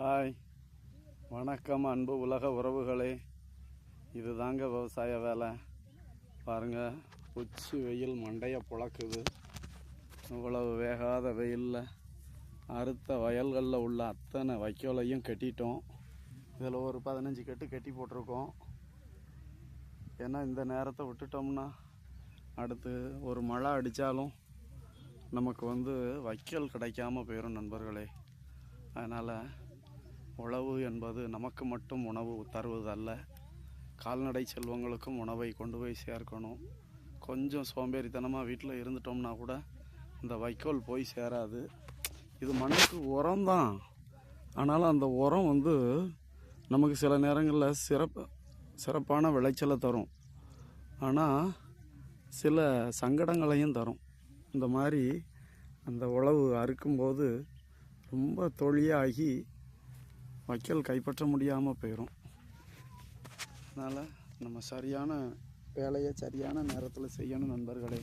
Hi, வணக்கம் அன்பு உலக உறவுகளே. இது தாங்க விவசாய வேலை. பாருங்கள், உச்சி வெயில் மண்டையை புழக்குது. இவ்வளவு வேகாத வெயிலில் அறுத்த வயல்களில் உள்ள அத்தனை வைக்கோலையும் கட்டிட்டோம். இதில் ஒரு 15 கட்டு கட்டி போட்டிருக்கோம். ஏன்னா இந்த நேரத்தை விட்டுட்டோம்னா அடுத்து ஒரு மழை அடித்தாலும் நமக்கு வைக்கோல் கிடைக்காம போயிடும் நண்பர்களே. அதனால் உழவு என்பது நமக்கு மட்டும் உணவு தருவதல்ல, கால்நடை செல்வங்களுக்கும் உணவை கொண்டு போய் சேர்க்கணும். கொஞ்சம் சோம்பேறித்தனமாக வீட்டில் இருந்துட்டோம்னா கூட இந்த வைக்கோல் போய் சேராது. இது மண்ணுக்கு உரம் தான். ஆனாலும் அந்த உரம் நமக்கு சில நேரங்களில் சிறப்பான விளைச்சலை தரும். ஆனால் சில சங்கடங்களையும் தரும். இந்த மாதிரி அந்த உழவு அறுக்கும்போது ரொம்ப தொழியாகி வைக்கோல் கைப்பற்ற முடியாமல் போயிடும். அதனால் நம்ம சரியான வேலையை சரியான நேரத்தில் செய்யணும் நண்பர்களே.